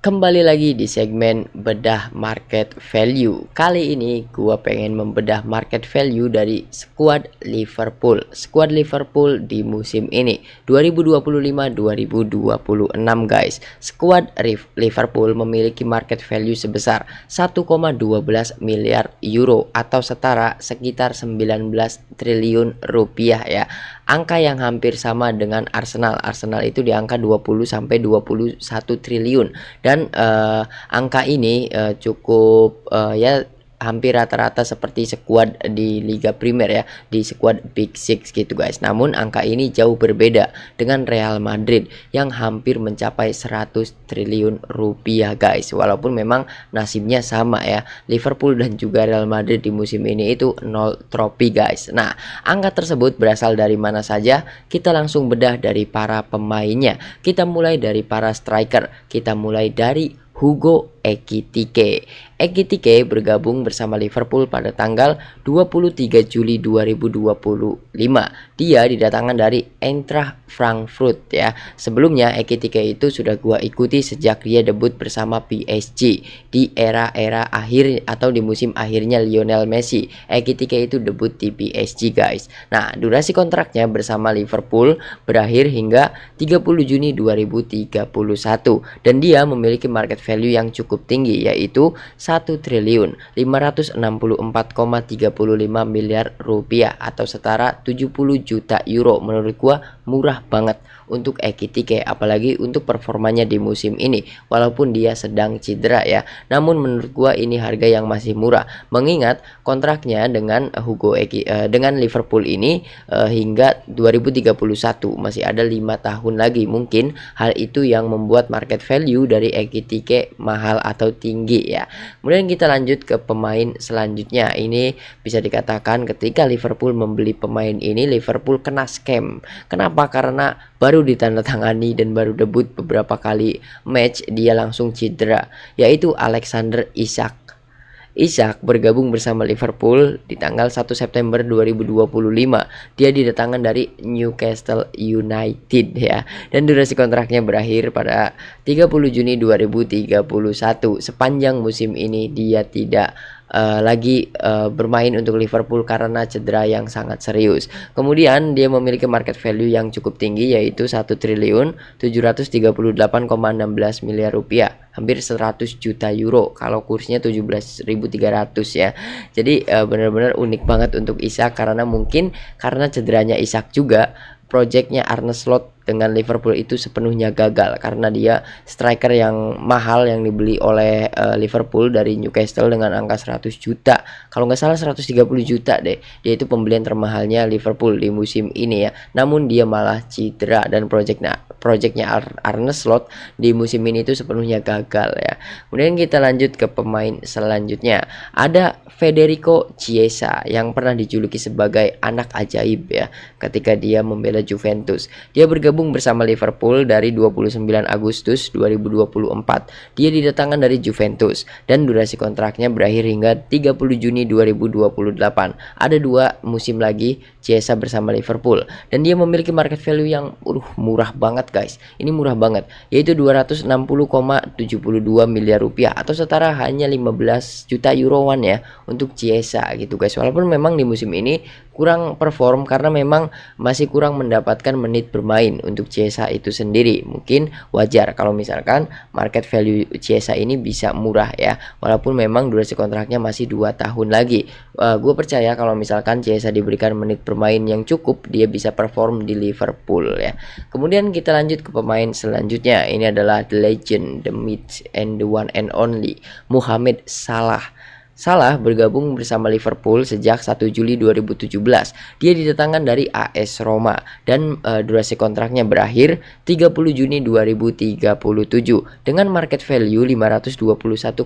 Kembali lagi di segmen bedah market value. Kali ini gua pengen membedah market value dari skuad Liverpool. Skuad Liverpool di musim ini 2025-2026 guys. Skuad Liverpool memiliki market value sebesar 1,12 miliar euro atau setara sekitar 19 triliun rupiah ya. Angka yang hampir sama dengan Arsenal. Arsenal itu di angka 20 sampai 21 triliun. Dan angka ini cukup ya hampir rata-rata seperti skuad di Liga Primer ya, di skuad Big Six gitu guys. Namun angka ini jauh berbeda dengan Real Madrid yang hampir mencapai 100 triliun rupiah guys. Walaupun memang nasibnya sama ya, Liverpool dan juga Real Madrid di musim ini itu 0 trofi guys. Nah, angka tersebut berasal dari mana saja? Kita langsung bedah dari para pemainnya. Kita mulai dari para striker. Kita mulai dari Hugo Ekitike. Ekitike bergabung bersama Liverpool pada tanggal 23 Juli 2025. Dia didatangkan dari Eintracht Frankfurt ya. Sebelumnya Ekitike itu sudah gua ikuti sejak dia debut bersama PSG di era-era akhir atau di musim akhirnya Lionel Messi. Ekitike itu debut di PSG guys. Nah, durasi kontraknya bersama Liverpool berakhir hingga 30 Juni 2031 dan dia memiliki market value yang cukup tinggi yaitu 1 triliun 564,35 miliar rupiah atau setara 70 juta euro. Menurut gua murah banget untuk Ekitike, apalagi untuk performanya di musim ini walaupun dia sedang cedera ya. Namun menurut gua ini harga yang masih murah mengingat kontraknya dengan dengan Liverpool ini hingga 2031, masih ada 5 tahun lagi. Mungkin hal itu yang membuat market value dari Ekitike mahal atau tinggi ya. Kemudian kita lanjut ke pemain selanjutnya. Ini bisa dikatakan ketika Liverpool membeli pemain ini, Liverpool kena scam. Kenapa? Karena baru ditandatangani dan baru debut beberapa kali match dia langsung cedera, yaitu Alexander Isak. Isak bergabung bersama Liverpool di tanggal 1 September 2025. Dia didatangkan dari Newcastle United ya. Dan durasi kontraknya berakhir pada 30 Juni 2031. Sepanjang musim ini dia tidak lagi bermain untuk Liverpool karena cedera yang sangat serius. Kemudian dia memiliki market value yang cukup tinggi yaitu 1 triliun 738,16 miliar rupiah, hampir 100 juta euro kalau kursnya 17.300 ya. Jadi benar-benar unik banget untuk Isak karena mungkin karena cederanya Isak juga projectnya Arne Slot dengan Liverpool itu sepenuhnya gagal karena dia striker yang mahal yang dibeli oleh Liverpool dari Newcastle dengan angka 100 juta. Kalau nggak salah 130 juta deh. Dia itu pembelian termahalnya Liverpool di musim ini ya. Namun dia malah cedera dan projectnya Arne Slot di musim ini itu sepenuhnya gagal ya. Kemudian kita lanjut ke pemain selanjutnya. Ada Federico Chiesa yang pernah dijuluki sebagai anak ajaib ya ketika dia membela Juventus. Dia bergabung bersama Liverpool dari 29 Agustus 2024. Dia didatangkan dari Juventus dan durasi kontraknya berakhir hingga 30 Juni 2028. Ada 2 musim lagi Chiesa bersama Liverpool dan dia memiliki market value yang murah banget guys. Ini murah banget yaitu 260,72 miliar rupiah atau setara hanya 15 juta euroan ya untuk Chiesa gitu guys. Walaupun memang di musim ini kurang perform karena memang masih kurang mendapatkan menit bermain untuk Chiesa itu sendiri. Mungkin wajar kalau misalkan market value Chiesa ini bisa murah ya, walaupun memang durasi kontraknya masih 2 tahun lagi. Gue percaya kalau misalkan Chiesa diberikan menit bermain yang cukup, dia bisa perform di Liverpool ya. Kemudian kita lanjut ke pemain selanjutnya. Ini adalah the legend, the myth, and the one and only Mohamed Salah. Salah bergabung bersama Liverpool sejak 1 Juli 2017. Dia didatangkan dari AS Roma dan durasi kontraknya berakhir 30 Juni 2037 dengan market value 521,45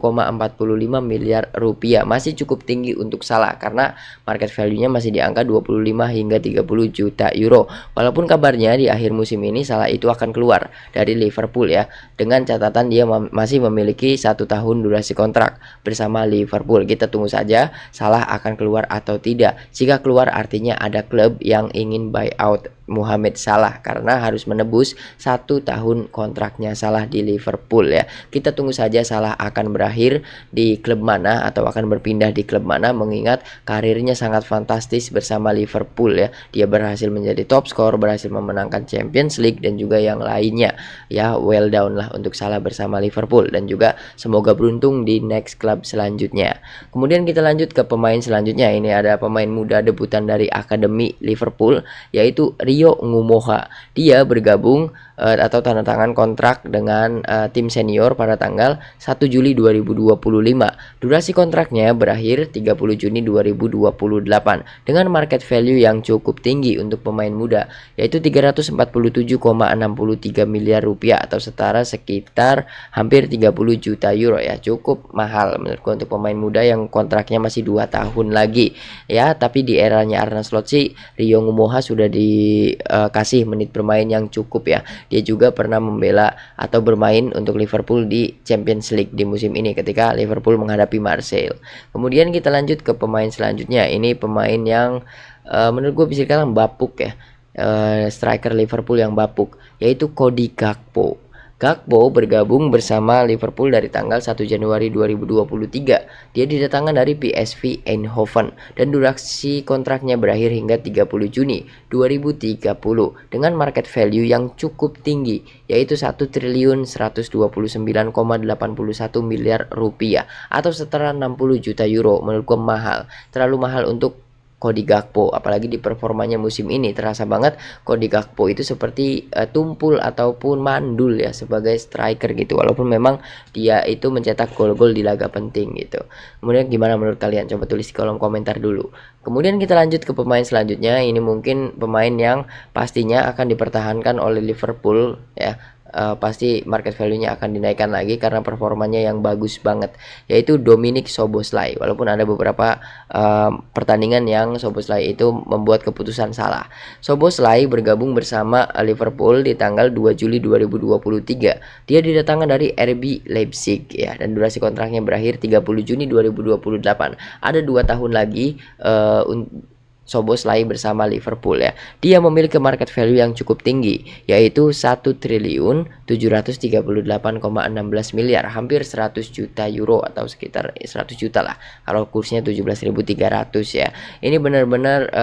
miliar rupiah. Masih cukup tinggi untuk Salah karena market value-nya masih di angka 25 hingga 30 juta euro. Walaupun kabarnya di akhir musim ini Salah itu akan keluar dari Liverpool ya, dengan catatan dia masih memiliki 1 tahun durasi kontrak bersama Liverpool. Kita tunggu saja Salah akan keluar atau tidak. Jika keluar artinya ada klub yang ingin buy out Mohamed Salah karena harus menebus 1 tahun kontraknya Salah di Liverpool ya. Kita tunggu saja Salah akan berakhir di klub mana atau akan berpindah di klub mana, mengingat karirnya sangat fantastis bersama Liverpool ya. Dia berhasil menjadi top skor, berhasil memenangkan Champions League dan juga yang lainnya ya. Well done lah untuk Salah bersama Liverpool, dan juga semoga beruntung di next club selanjutnya. Kemudian kita lanjut ke pemain selanjutnya. Ini ada pemain muda debutan dari Akademi Liverpool, yaitu Rio Ngumoha. Dia bergabung atau tanda tangan kontrak dengan tim senior pada tanggal 1 Juli 2025. Durasi kontraknya berakhir 30 Juni 2028 dengan market value yang cukup tinggi untuk pemain muda, yaitu 347,63 miliar rupiah atau setara sekitar hampir 30 juta euro ya. Cukup mahal menurutku untuk pemain muda yang kontraknya masih 2 tahun lagi ya. Tapi di eranya Arne Slot sih, Rio Ngumoha sudah dikasih menit bermain yang cukup ya. Dia juga pernah membela atau bermain untuk Liverpool di Champions League di musim ini ketika Liverpool menghadapi Marseille. Kemudian kita lanjut ke pemain selanjutnya. Ini pemain yang menurut gue bisa dikatakan bapuk ya, striker Liverpool yang bapuk, yaitu Cody Gakpo. Gakpo bergabung bersama Liverpool dari tanggal 1 Januari 2023. Dia didatangkan dari PSV Eindhoven dan durasi kontraknya berakhir hingga 30 Juni 2030 dengan market value yang cukup tinggi, yaitu 1.129,81 miliar rupiah atau setara 60 juta euro. Menurutku mahal, terlalu mahal untuk Cody Gakpo, apalagi di performanya musim ini terasa banget Cody Gakpo itu seperti tumpul ataupun mandul ya sebagai striker gitu, walaupun memang dia itu mencetak gol-gol di laga penting gitu. Kemudian gimana menurut kalian? Coba tulis di kolom komentar dulu. Kemudian kita lanjut ke pemain selanjutnya. Ini mungkin pemain yang pastinya akan dipertahankan oleh Liverpool ya. Pasti market value-nya akan dinaikkan lagi karena performanya yang bagus banget, yaitu Dominik Szoboszlai. Walaupun ada beberapa pertandingan yang Szoboszlai itu membuat keputusan salah. Szoboszlai bergabung bersama Liverpool di tanggal 2 Juli 2023. Dia didatangkan dari RB Leipzig ya, dan durasi kontraknya berakhir 30 Juni 2028. Ada 2 tahun lagi Szoboszlai bersama Liverpool ya. Dia memiliki market value yang cukup tinggi, yaitu 1.738,16 miliar, hampir 100 juta euro atau sekitar 100 juta lah kalau kursnya 17.300 ya. Ini benar-benar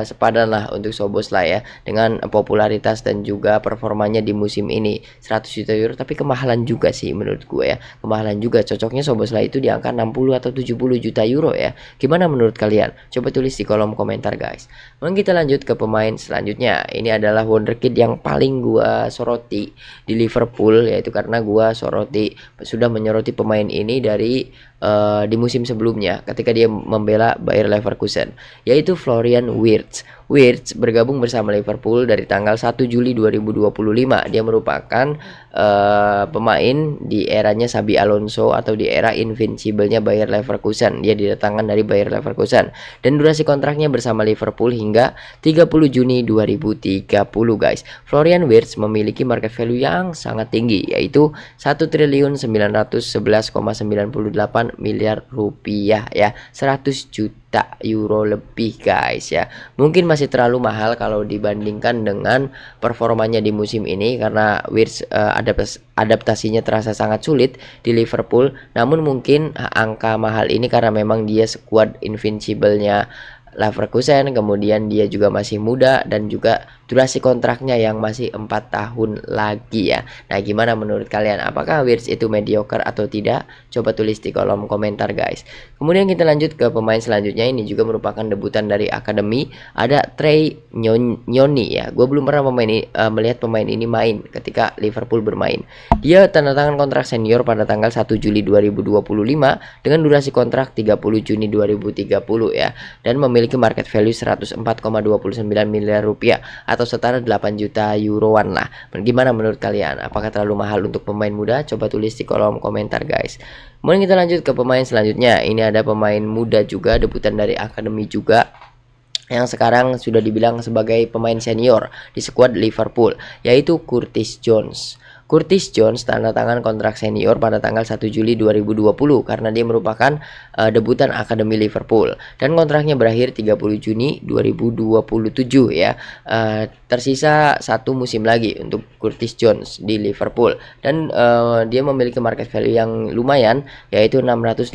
sepadan lah untuk Szoboszlai ya dengan popularitas dan juga performanya di musim ini. 100 juta euro tapi kemahalan juga sih menurut gue ya. Kemahalan juga, cocoknya Szoboszlai itu di angka 60 atau 70 juta euro ya. Gimana menurut kalian? Coba tulis di kolom komentar guys. Kemudian kita lanjut ke pemain selanjutnya. Ini adalah wonderkid yang paling gua soroti di Liverpool, yaitu karena gua sudah menyoroti pemain ini dari di musim sebelumnya ketika dia membela Bayer Leverkusen, yaitu Florian Wirtz. Wirtz bergabung bersama Liverpool dari tanggal 1 Juli 2025. Dia merupakan pemain di eranya Xabi Alonso atau di era invincible-nya Bayer Leverkusen. Dia didatangkan dari Bayer Leverkusen dan durasi kontraknya bersama Liverpool hingga 30 Juni 2030 guys. Florian Wirtz memiliki market value yang sangat tinggi, yaitu 1.911,98 miliar rupiah ya, 100 juta euro lebih guys ya. Mungkin masih terlalu mahal kalau dibandingkan dengan performanya di musim ini karena Wirtz adaptasinya terasa sangat sulit di Liverpool. Namun mungkin angka mahal ini karena memang dia squad invincible-nya Leverkusen, kemudian dia juga masih muda dan juga durasi kontraknya yang masih 4 tahun lagi ya. Nah, gimana menurut kalian? Apakah Wirtz itu mediocre atau tidak? Coba tulis di kolom komentar guys. Kemudian kita lanjut ke pemain selanjutnya. Ini juga merupakan debutan dari akademi. Ada Trey Nyoni ya. Gue belum pernah melihat pemain ini main ketika Liverpool bermain. Dia tanda tangan kontrak senior pada tanggal 1 Juli 2025 dengan durasi kontrak 30 Juni 2030 ya, dan memiliki market value 104,29 miliar rupiah atau setara 8 juta euroan lah. Gimana menurut kalian? Apakah terlalu mahal untuk pemain muda? Coba tulis di kolom komentar guys. Kemudian kita lanjut ke pemain selanjutnya. Ini ada pemain muda juga, debutan dari akademi juga, yang sekarang sudah dibilang sebagai pemain senior di skuad Liverpool, yaitu Curtis Jones. Curtis Jones tanda tangan kontrak senior pada tanggal 1 Juli 2020 karena dia merupakan debutan Akademi Liverpool, dan kontraknya berakhir 30 Juni 2027 ya. Tersisa satu musim lagi untuk Curtis Jones di Liverpool, dan dia memiliki market value yang lumayan, yaitu 608,36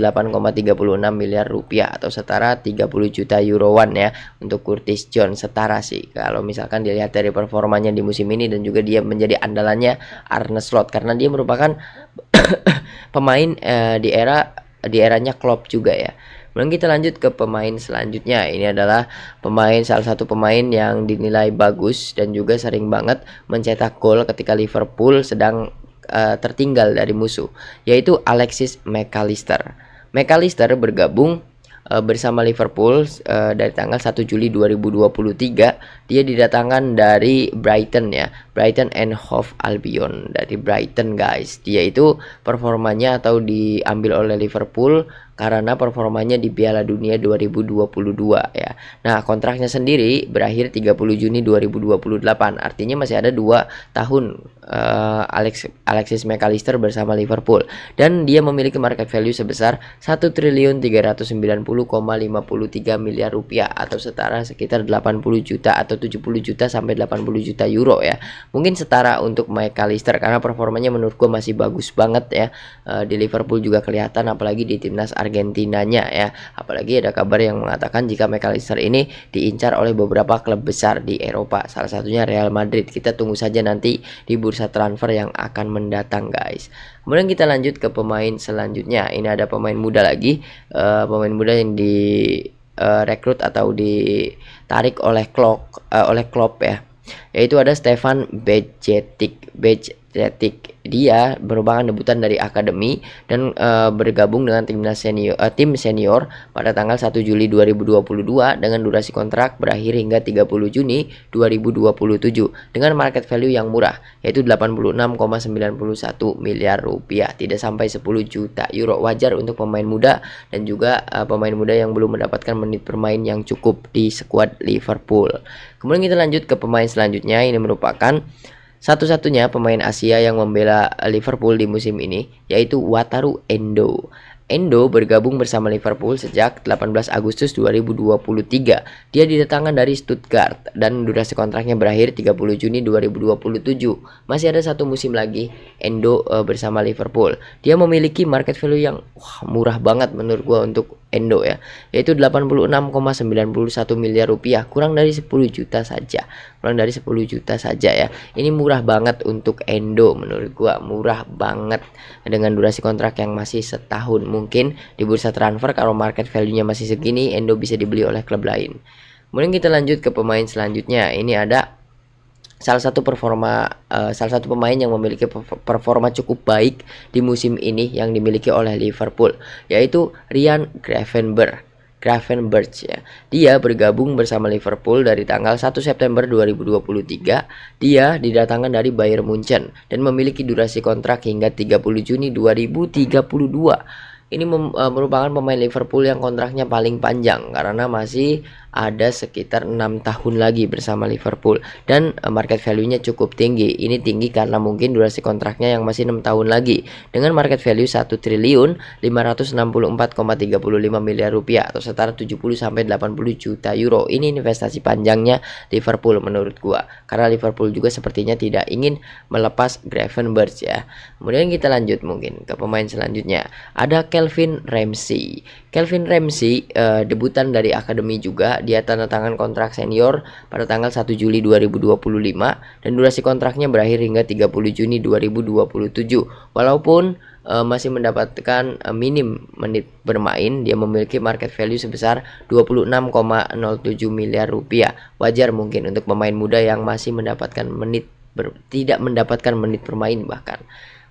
miliar rupiah atau setara 30 juta euroan ya untuk Curtis Jones. Setara sih kalau misalkan dilihat dari performanya di musim ini, dan juga dia menjadi andalannya Arne Slot karena dia merupakan pemain di eranya Klopp juga ya. Kemudian kita lanjut ke pemain selanjutnya. Ini adalah salah satu pemain yang dinilai bagus dan juga sering banget mencetak gol ketika Liverpool sedang tertinggal dari musuh, yaitu Alexis McAllister. McAllister bergabung bersama Liverpool dari tanggal 1 Juli 2023. Dia didatangkan dari Brighton ya, Brighton and Hove Albion, dari Brighton guys. Dia itu performanya atau diambil oleh Liverpool karena performanya di Piala Dunia 2022 ya. Nah, kontraknya sendiri berakhir 30 Juni 2028. Artinya masih ada 2 tahun Alexis McAllister bersama Liverpool, dan dia memiliki market value sebesar 1.390,53 miliar rupiah atau setara sekitar 80 juta atau 70 juta sampai 80 juta euro ya. Mungkin setara untuk McAllister karena performanya menurut gue masih bagus banget ya. Di Liverpool juga kelihatan, apalagi di timnas Argentinanya ya. Apalagi ada kabar yang mengatakan jika McAllister ini diincar oleh beberapa klub besar di Eropa, salah satunya Real Madrid. Kita tunggu saja nanti di bursa transfer yang akan mendatang guys. Kemudian kita lanjut ke pemain selanjutnya. Ini ada pemain muda lagi, pemain muda yang direkrut atau ditarik oleh Klopp ya, yaitu ada Stefan Bajcetic. Dia merupakan debutan dari akademi dan bergabung dengan tim senior pada tanggal 1 Juli 2022 dengan durasi kontrak berakhir hingga 30 Juni 2027 dengan market value yang murah, yaitu 86,91 miliar rupiah, tidak sampai 10 juta euro. Wajar untuk pemain muda dan juga pemain muda yang belum mendapatkan menit bermain yang cukup di skuad Liverpool. Kemudian kita lanjut ke pemain selanjutnya. Ini merupakan satu-satunya pemain Asia yang membela Liverpool di musim ini, yaitu Wataru Endo. Endo bergabung bersama Liverpool sejak 18 Agustus 2023. Dia didatangkan dari Stuttgart dan durasi kontraknya berakhir 30 Juni 2027. Masih ada satu musim lagi Endo bersama Liverpool. Dia memiliki market value yang murah banget menurut gua untuk Endo ya, yaitu 86,91 miliar rupiah, kurang dari 10 juta saja. Ya. Ini murah banget untuk Endo, menurut gua murah banget dengan durasi kontrak yang masih setahun. Mungkin di bursa transfer kalau market value-nya masih segini, Endo bisa dibeli oleh klub lain. Kemudian kita lanjut ke pemain selanjutnya. Ini ada salah satu pemain yang memiliki performa cukup baik di musim ini yang dimiliki oleh Liverpool, yaitu Ryan Gravenberch ya. Dia bergabung bersama Liverpool dari tanggal 1 September 2023. Dia didatangkan dari Bayern Munchen dan memiliki durasi kontrak hingga 30 Juni 2032. Ini merupakan pemain Liverpool yang kontraknya paling panjang karena masih ada sekitar 6 tahun lagi bersama Liverpool, dan market value-nya cukup tinggi. Ini tinggi karena mungkin durasi kontraknya yang masih 6 tahun lagi dengan market value 1.564,35 miliar rupiah atau setara 70 sampai 80 juta euro. Ini investasi panjangnya Liverpool menurut gua, karena Liverpool juga sepertinya tidak ingin melepas Gravenberch ya. Kemudian kita lanjut mungkin ke pemain selanjutnya. Ada Calvin Ramsey. Debutan dari akademi juga. Dia tanda tangan kontrak senior pada tanggal 1 Juli 2025 dan durasi kontraknya berakhir hingga 30 Juni 2027. Walaupun masih mendapatkan minim menit bermain, dia memiliki market value sebesar 26,07 miliar rupiah. Wajar mungkin untuk pemain muda yang masih tidak mendapatkan menit bermain bahkan.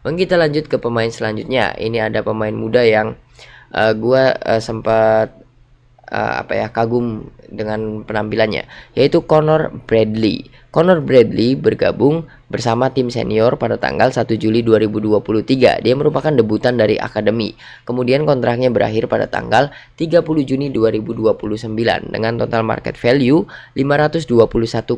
Kita lanjut ke pemain selanjutnya. Ini ada pemain muda yang sempat kagum dengan penampilannya, yaitu Conor Bradley. Conor Bradley bergabung bersama tim senior pada tanggal 1 Juli 2023. Dia merupakan debutan dari akademi. Kemudian kontraknya berakhir pada tanggal 30 Juni 2029 dengan total market value 521,45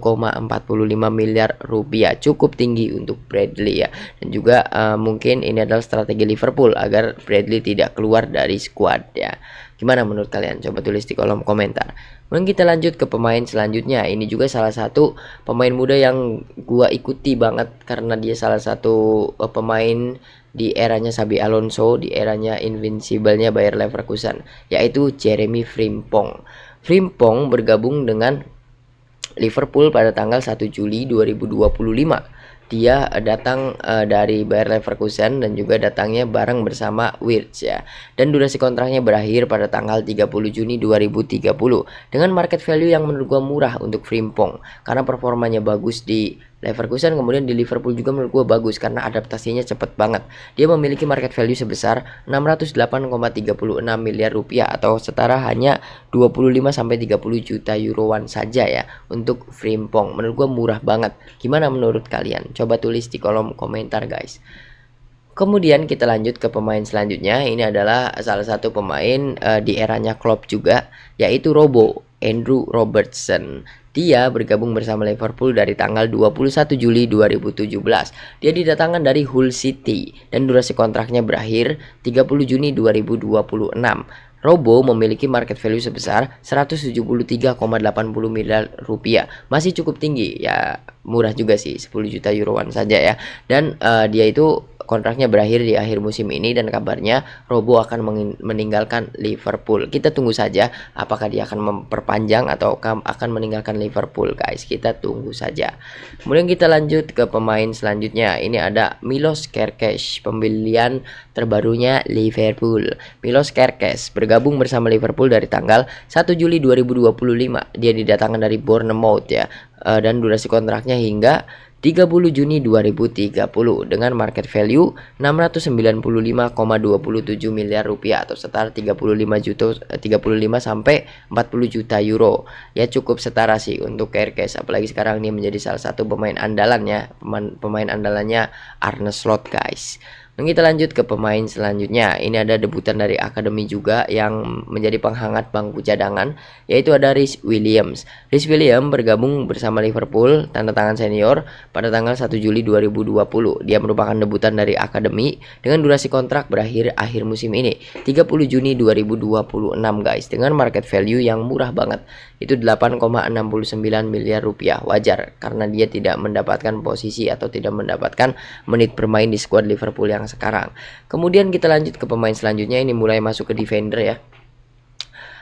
miliar rupiah. Cukup tinggi untuk Bradley ya. Dan juga mungkin ini adalah strategi Liverpool agar Bradley tidak keluar dari squad ya. Gimana menurut kalian? Coba tulis di kolom komentar. Kemudian kita lanjut ke pemain selanjutnya. Ini juga salah satu pemain muda yang gua ikuti banget karena dia salah satu pemain di eranya Xabi Alonso, di eranya invincible-nya Bayer Leverkusen, yaitu Jeremy Frimpong. Frimpong bergabung dengan Liverpool pada tanggal 1 Juli 2025. Dia datang dari Bayer Leverkusen dan juga datangnya bareng bersama Wirtz ya. Dan durasi kontraknya berakhir pada tanggal 30 Juni 2030 dengan market value yang menurut gua murah untuk Frimpong karena performanya bagus di Leverkusen, kemudian di Liverpool juga menurut gua bagus karena adaptasinya cepet banget. Dia memiliki market value sebesar 608,36 miliar rupiah atau setara hanya 25-30 juta euroan saja ya untuk Frimpong. Menurut gua murah banget. Gimana menurut kalian? Coba tulis di kolom komentar guys. Kemudian kita lanjut ke pemain selanjutnya. Ini adalah salah satu pemain di eranya Klopp juga, yaitu Andrew Robertson. Dia bergabung bersama Liverpool dari tanggal 21 Juli 2017. Dia didatangkan dari Hull City dan durasi kontraknya berakhir 30 Juni 2026. Robo memiliki market value sebesar 173,80 miliar rupiah. Masih cukup tinggi ya, murah juga sih, 10 juta euroan saja ya. Dan dia itu kontraknya berakhir di akhir musim ini dan kabarnya Robo akan meninggalkan Liverpool. Kita tunggu saja apakah dia akan memperpanjang atau akan meninggalkan Liverpool guys. Kita tunggu saja. Kemudian kita lanjut ke pemain selanjutnya. Ini ada Milos Kerkez, pembelian terbarunya Liverpool. Milos Kerkez bergabung bersama Liverpool dari tanggal 1 Juli 2025. Dia didatangkan dari Bournemouth ya. Dan durasi kontraknya hingga 30 Juni 2030 dengan market value 695,27 miliar rupiah atau setara 35 sampai 40 juta euro. Ya cukup setara sih untuk Kerkez, apalagi sekarang ini menjadi salah satu pemain andalannya, pemain andalannya Arne Slot guys. Kita lanjut ke pemain selanjutnya. Ini ada debutan dari akademi juga yang menjadi penghangat bangku cadangan, yaitu ada Rhys Williams. Rhys Williams bergabung bersama Liverpool tanda tangan senior pada tanggal 1 Juli 2020. Dia merupakan debutan dari akademi dengan durasi kontrak berakhir akhir musim ini 30 Juni 2026 guys, dengan market value yang murah banget, itu 8,69 miliar rupiah. Wajar karena dia tidak mendapatkan posisi atau tidak mendapatkan menit bermain di skuad Liverpool yang sekarang. Kemudian kita lanjut ke pemain selanjutnya. Ini mulai masuk ke defender ya.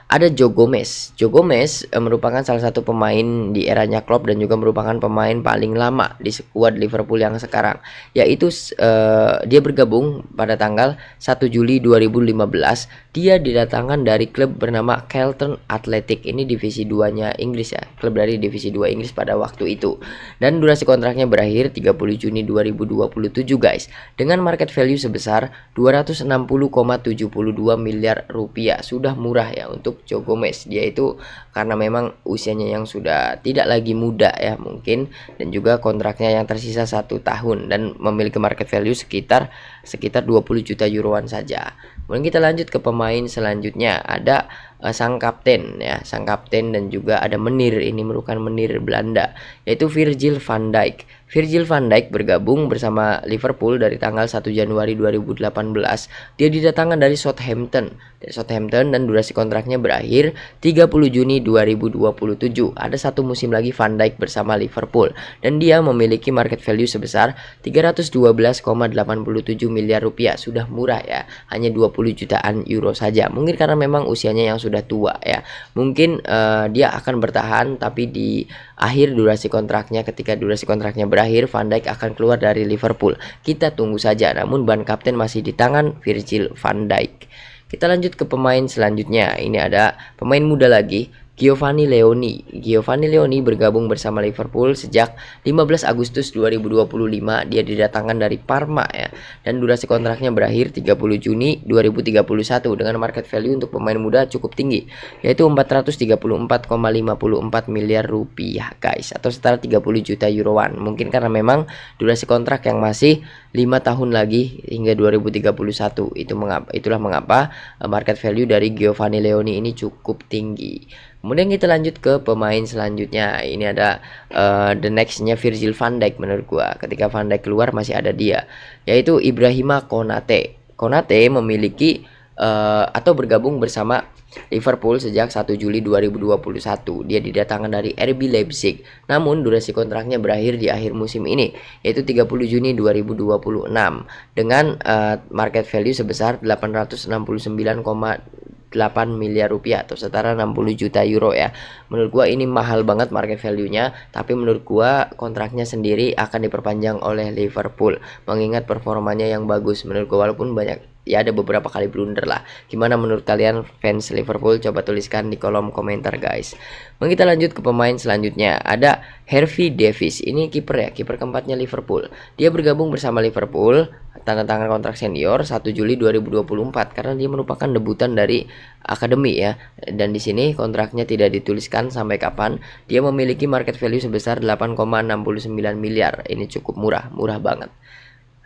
Ada Joe Gomez. Joe Gomez merupakan salah satu pemain di eranya Klopp dan juga merupakan pemain paling lama di skuad Liverpool yang sekarang. Yaitu dia bergabung pada tanggal 1 Juli 2015. Dia didatangkan dari klub bernama Charlton Athletic. Ini divisi 2-nya Inggris ya. Klub dari divisi 2 Inggris pada waktu itu. Dan durasi kontraknya berakhir 30 Juni 2027 guys. Dengan market value sebesar 260,72 miliar rupiah. Sudah murah ya untuk Joe Gomez. Dia itu karena memang usianya yang sudah tidak lagi muda ya mungkin, dan juga kontraknya yang tersisa 1 tahun dan memiliki market value sekitar 20 juta euroan saja. Kemudian kita lanjut ke pemain selanjutnya. Ada sang kapten ya, sang kapten dan juga ada menir. Ini merupakan menir Belanda, yaitu Virgil van Dijk. Virgil van Dijk bergabung bersama Liverpool dari tanggal 1 Januari 2018. Dia didatangkan dari Southampton dan durasi kontraknya berakhir 30 Juni 2027. Ada 1 musim lagi Van Dijk bersama Liverpool dan dia memiliki market value sebesar 312,87 miliar rupiah. Sudah murah ya, hanya 20 jutaan euro saja. Mungkin karena memang usianya yang sudah tua ya. Mungkin dia akan bertahan, tapi di akhir durasi kontraknya, ketika durasi kontraknya berakhir, Van Dijk akan keluar dari Liverpool. Kita tunggu saja, namun ban kapten masih di tangan Virgil van Dijk. Kita lanjut ke pemain selanjutnya. Ini ada pemain muda lagi, Giovanni Leoni. Giovanni Leoni bergabung bersama Liverpool sejak 15 Agustus 2025. Dia didatangkan dari Parma ya. Dan durasi kontraknya berakhir 30 Juni 2031 dengan market value untuk pemain muda cukup tinggi, yaitu 434,54 miliar rupiah guys, atau setara 30 juta euroan. Mungkin karena memang durasi kontrak yang masih 5 tahun lagi hingga 2031. Itulah mengapa market value dari Giovanni Leoni ini cukup tinggi. Kemudian kita lanjut ke pemain selanjutnya. Ini ada the nextnya Virgil van Dijk. Menurut gua ketika Van Dijk keluar masih ada dia, yaitu Ibrahima Konate. Konate memiliki atau bergabung bersama Liverpool sejak 1 Juli 2021. Dia didatangkan dari RB Leipzig. Namun durasi kontraknya berakhir di akhir musim ini, yaitu 30 Juni 2026 dengan market value sebesar 869,8 miliar rupiah atau setara 60 juta euro ya. Menurut gua ini mahal banget market value-nya, tapi menurut gua kontraknya sendiri akan diperpanjang oleh Liverpool mengingat performanya yang bagus. Menurut gua walaupun banyak ya ada beberapa kali blunder lah. Gimana menurut kalian fans Liverpool? Coba tuliskan di kolom komentar guys. Kita lanjut ke pemain selanjutnya. Ada Harvey Davies. Ini kiper ya, kiper keempatnya Liverpool. Dia bergabung bersama Liverpool, tanda tangan kontrak senior 1 Juli 2024 karena dia merupakan debutan dari akademi ya. Dan di sini kontraknya tidak dituliskan sampai kapan. Dia memiliki market value sebesar 8,69 miliar. Ini cukup murah banget.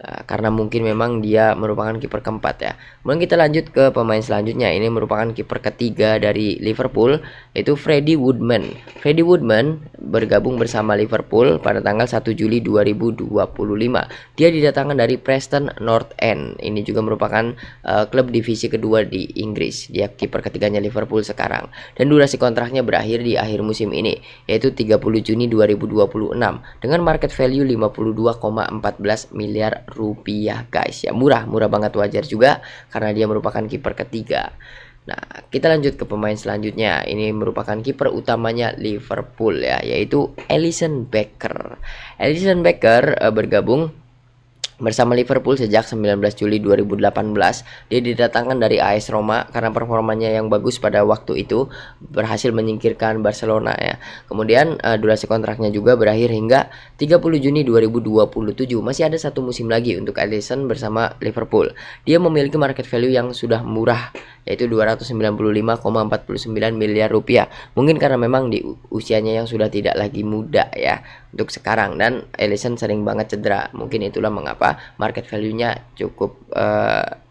Karena mungkin memang dia merupakan kiper keempat ya. Kemudian kita lanjut ke pemain selanjutnya. Ini merupakan kiper ketiga dari Liverpool, yaitu Freddie Woodman. Freddie Woodman bergabung bersama Liverpool pada tanggal 1 Juli 2025. Dia didatangkan dari Preston North End. Ini juga merupakan klub divisi kedua di Inggris. Dia kiper ketiganya Liverpool sekarang. Dan durasi kontraknya berakhir di akhir musim ini, yaitu 30 Juni 2026 dengan market value 52,14 miliar rupiah guys ya. Murah banget, wajar juga karena dia merupakan kiper ketiga. Nah, kita lanjut ke pemain selanjutnya. Ini merupakan kiper utamanya Liverpool ya, yaitu Alisson Becker. Alisson Becker bergabung bersama Liverpool sejak 19 Juli 2018. Dia didatangkan dari AS Roma karena performanya yang bagus pada waktu itu, berhasil menyingkirkan Barcelona ya. Kemudian durasi kontraknya juga berakhir hingga 30 Juni 2027. Masih ada satu musim lagi untuk Alisson bersama Liverpool. Dia memiliki market value yang sudah murah, yaitu 295,49 miliar rupiah. Mungkin karena memang di usianya yang sudah tidak lagi muda ya untuk sekarang, dan Alisson sering banget cedera. Mungkin itulah mengapa market value-nya cukup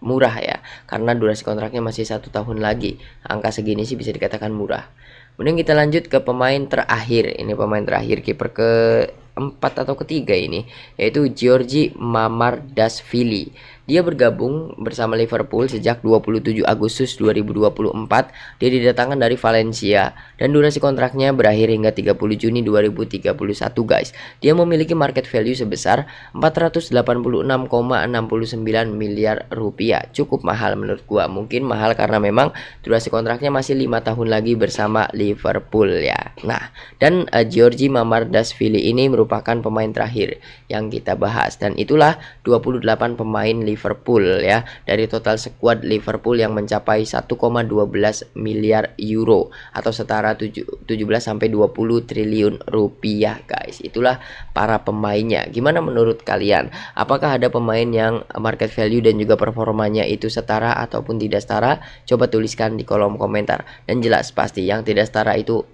murah ya, karena durasi kontraknya masih 1 tahun lagi. Angka segini sih bisa dikatakan murah. Kemudian kita lanjut ke pemain terakhir. Ini pemain terakhir, kiper keempat atau ketiga ini, yaitu Giorgi Mamardashvili. Dia bergabung bersama Liverpool sejak 27 Agustus 2024. Dia didatangkan dari Valencia dan durasi kontraknya berakhir hingga 30 Juni 2031 guys. Dia memiliki market value sebesar 486,69 miliar rupiah. Cukup mahal menurut gua. Mungkin mahal karena memang durasi kontraknya masih 5 tahun lagi bersama Liverpool ya. Nah, dan Giorgi Mamardashvili ini merupakan pemain terakhir yang kita bahas, dan itulah 28 pemain Liverpool ya dari total skuad Liverpool yang mencapai 1,12 miliar euro atau setara 17 sampai 20 triliun rupiah guys. Itulah para pemainnya. Gimana menurut kalian? Apakah ada pemain yang market value dan juga performanya itu setara ataupun tidak setara? Coba tuliskan di kolom komentar. Dan jelas pasti yang tidak setara itu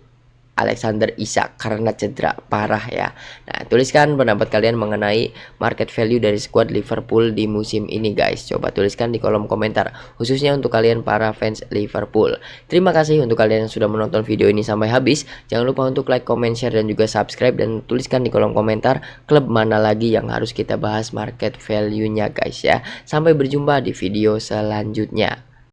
Alexander Isak karena cedera parah ya. Nah, tuliskan pendapat kalian mengenai market value dari skuad Liverpool di musim ini guys. Coba tuliskan di kolom komentar, khususnya untuk kalian para fans Liverpool. Terima kasih untuk kalian yang sudah menonton video ini sampai habis. Jangan lupa untuk like, comment, share, dan juga subscribe, dan tuliskan di kolom komentar klub mana lagi yang harus kita bahas market value-nya guys ya. Sampai berjumpa di video selanjutnya.